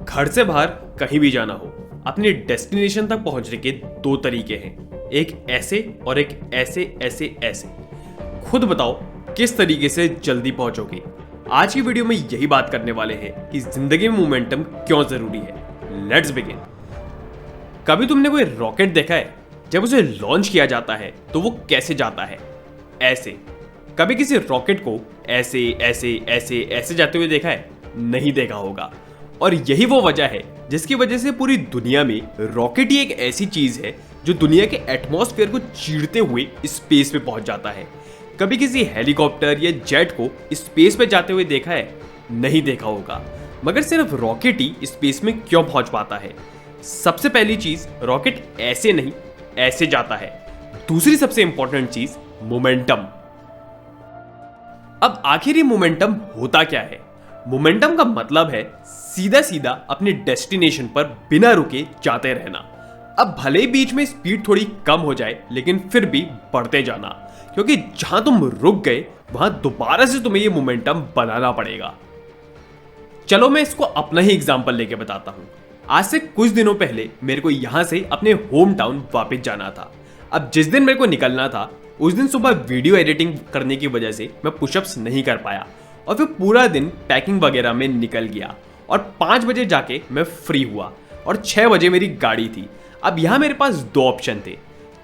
घर से बाहर कहीं भी जाना हो, अपने डेस्टिनेशन तक पहुंचने के दो तरीके हैं, एक ऐसे और एक ऐसे ऐसे ऐसे। खुद बताओ किस तरीके से जल्दी पहुंचोगे। आज की वीडियो में यही बात करने वाले हैं कि जिंदगी में मोमेंटम क्यों जरूरी है। Let's begin. कभी तुमने कोई रॉकेट देखा है? जब उसे लॉन्च किया जाता है तो वो कैसे जाता है? ऐसे। कभी किसी रॉकेट को ऐसे ऐसे ऐसे ऐसे जाते हुए देखा है? नहीं देखा होगा। और यही वो वजह है जिसकी वजह से पूरी दुनिया में रॉकेट ही एक ऐसी चीज है जो दुनिया के एटमॉस्फेयर को चीरते हुए स्पेस पे पहुंच जाता है। कभी किसी हेलीकॉप्टर या जेट को स्पेस पे जाते हुए देखा है? नहीं देखा होगा। मगर सिर्फ रॉकेट ही स्पेस में क्यों पहुंच पाता है? सबसे पहली चीज, रॉकेट ऐसे नहीं ऐसे जाता है। दूसरी सबसे इंपॉर्टेंट चीज, मोमेंटम। अब आखिर ये मोमेंटम होता क्या है? मोमेंटम का मतलब है सीधा सीधा अपने डेस्टिनेशन पर बिना रुके जाते रहना। अब भले ही बीच में स्पीड थोड़ी कम हो जाए लेकिन फिर भी बढ़ते जाना, क्योंकि जहां तुम रुक गए वहां दोबारा से तुम्हें ये मोमेंटम बनाना पड़ेगा। चलो मैं इसको अपना ही एग्जांपल लेके बताता हूं। आज से कुछ दिनों पहले मेरे को यहां से अपने होम टाउन वापस जाना था। अब जिस दिन मेरे को निकलना था उस दिन सुबह वीडियो एडिटिंग करने की वजह से मैं पुशअप्स नहीं कर पाया और फिर पूरा दिन पैकिंग वगैरह में निकल गया और 5 बजे जाके मैं फ्री हुआ और 6 बजे मेरी गाड़ी थी। अब यहाँ मेरे पास दो ऑप्शन थे,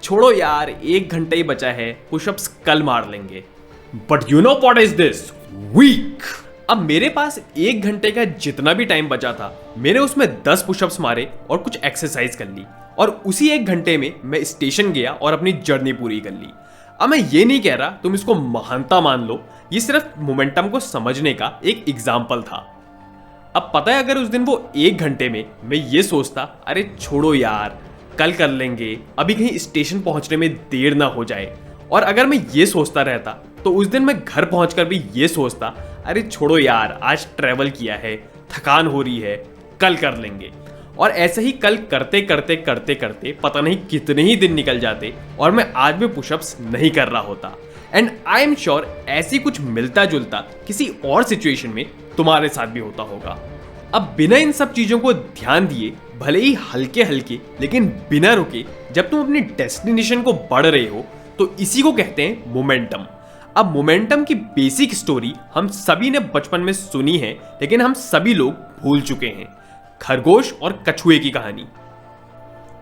छोड़ो यार 1 घंटा ही बचा है, पुशअप्स कल मार लेंगे। But you know what is this? Week. अब मेरे पास 1 घंटे का जितना भी टाइम बचा था मैंने उसमें 10 पुशअप्स मारे और कुछ एक्सरसाइज कर ली और उसी 1 घंटे में मैं स्टेशन गया और अपनी जर्नी पूरी कर ली। अब मैं ये नहीं कह रहा तुम इसको महानता मान लो, ये सिर्फ मोमेंटम को समझने का एक एग्जाम्पल था। अब पता है अगर उस दिन वो 1 घंटे में मैं ये सोचता अरे छोड़ो यार कल कर लेंगे, अभी कहीं स्टेशन पहुंचने में देर ना हो जाए, और अगर मैं ये सोचता रहता तो उस दिन मैं घर पहुंचकर भी ये सोचता अरे छोड़ो यार आज ट्रैवल किया है, थकान हो रही है, कल कर लेंगे। और ऐसे ही कल करते करते करते करते पता नहीं कितने ही दिन निकल जाते और मैं आज भी पुशअप्स नहीं कर रहा होता। एंड आई एम श्योर ऐसी कुछ मिलता जुलता किसी और सिचुएशन में तुम्हारे साथ भी होता होगा। अब बिना इन सब चीजों को ध्यान दिए, भले ही हल्के हल्के लेकिन बिना रुके जब तुम अपनी डेस्टिनेशन को बढ़ रहे हो तो इसी को कहते हैं मोमेंटम। अब मोमेंटम की बेसिक स्टोरी हम सभी ने बचपन में सुनी है लेकिन हम सभी लोग भूल चुके हैं। खरगोश और कछुए की कहानी।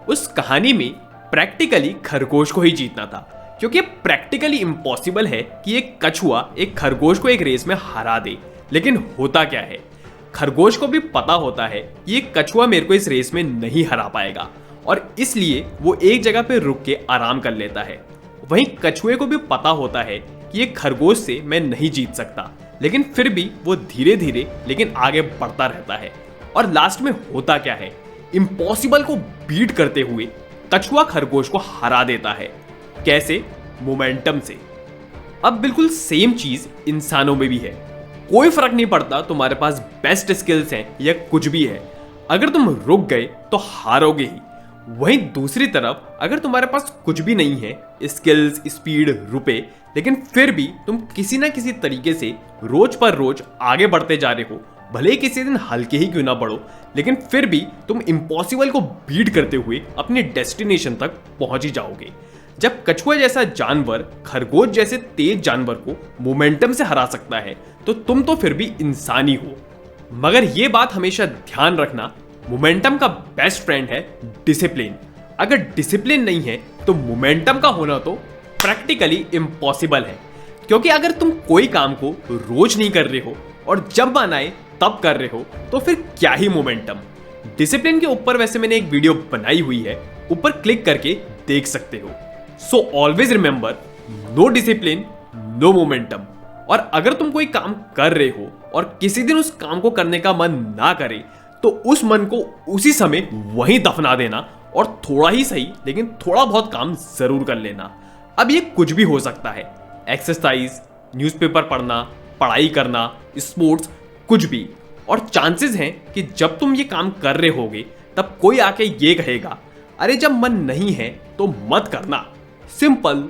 उस कहानी में प्रैक्टिकली खरगोश को ही जीतना था, क्योंकि प्रैक्टिकली इम्पॉसिबल है कि एक कछुआ एक खरगोश को एक रेस में हरा दे। लेकिन होता क्या है, खरगोश को भी पता होता है कि ये कछुआ मेरे को इस रेस में नहीं हरा पाएगा और इसलिए वो एक जगह पे रुक के आराम कर लेता है। वहीं कछुए को भी पता होता है कि ये खरगोश से मैं नहीं जीत सकता, लेकिन फिर भी वो धीरे धीरे लेकिन आगे बढ़ता रहता है। और लास्ट में होता क्या है, इम्पॉसिबल को बीट करते हुए कछुआ खरगोश को हरा देता है। कैसे? मोमेंटम से। अब बिल्कुल सेम चीज इंसानों में भी है। कोई फर्क नहीं पड़ता तुम्हारे पास बेस्ट स्किल्स हैं या कुछ भी है, अगर तुम रुक गए तो हारोगे ही। वहीं दूसरी तरफ अगर तुम्हारे पास कुछ भी नहीं है, स्किल्स, स्पीड, रुपए, लेकिन फिर भी तुम किसी ना किसी तरीके से रोज पर रोज आगे बढ़ते जा रहे हो, भले ही किसी दिन हल्के ही क्यों ना बढ़ो, लेकिन फिर भी तुम इम्पॉसिबल को बीट करते हुए अपने डेस्टिनेशन तक पहुंच ही जाओगे। जब कछुआ जैसा जानवर खरगोश जैसे तेज जानवर को मोमेंटम से हरा सकता है तो तुम तो फिर भी इंसान ही हो। मगर ये बात हमेशा ध्यान रखना, मोमेंटम का बेस्ट फ्रेंड है डिसिप्लिन। अगर डिसिप्लिन नहीं है तो मोमेंटम का होना तो प्रैक्टिकली इम्पॉसिबल है, क्योंकि अगर तुम कोई काम को रोज नहीं कर रहे हो और जब मन आए तब कर रहे हो तो फिर क्या ही मोमेंटम। डिसिप्लिन के ऊपर वैसे मैंने एक वीडियो बनाई हुई है, ऊपर क्लिक करके देख सकते हो। So always remember, no discipline no momentum. और अगर तुम कोई काम कर रहे हो और किसी दिन उस काम को करने का मन ना करे तो उस मन को उसी समय वहीं दफना देना और थोड़ा ही सही लेकिन थोड़ा बहुत काम जरूर कर लेना। अब ये कुछ भी हो सकता है, एक्सरसाइज, न्यूज़पेपर पढ़ना, पढ़ाई करना, स्पोर्ट्स, कुछ भी। और चांसेस हैं कि जब तुम ये काम कर रहे होगे तब कोई आके ये कहेगा अरे जब मन नहीं है तो मत करना। सिंपल,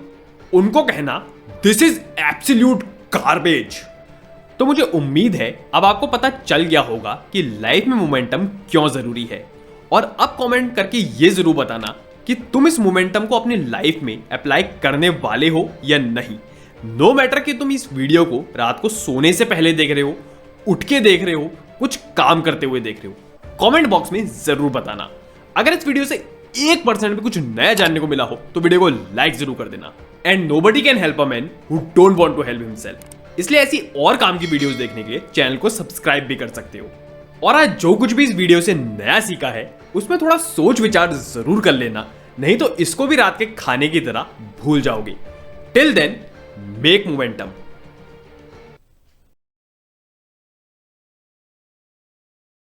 उनको कहना दिस इज एब्सोल्यूट गार्बेज। तो मुझे उम्मीद है अब आपको पता चल गया होगा कि लाइफ में मोमेंटम क्यों जरूरी है। और अब कमेंट करके ये जरूर बताना कि तुम इस मोमेंटम को अपनी लाइफ में अप्लाई करने वाले हो या नहीं। नो मैटर कि तुम इस वीडियो को रात को सोने से पहले देख रहे हो, उठ के देख रहे हो, कुछ काम करते हुए देख रहे हो, कमेंट बॉक्स में जरूर बताना। अगर इस वीडियो से 1% भी कुछ नया जानने को मिला हो तो वीडियो को लाइक जरूर कर देना। And nobody can help a man who don't want to help himself. इसलिए ऐसी और काम की वीडियोस देखने के लिए चैनल को सब्सक्राइब भी कर सकते हो। और आज जो कुछ भी इस वीडियो से नया सीखा है उसमें थोड़ा सोच विचार जरूर कर लेना, नहीं तो इसको भी रात के खाने की तरह भूल जाओगे। Till then, make momentum.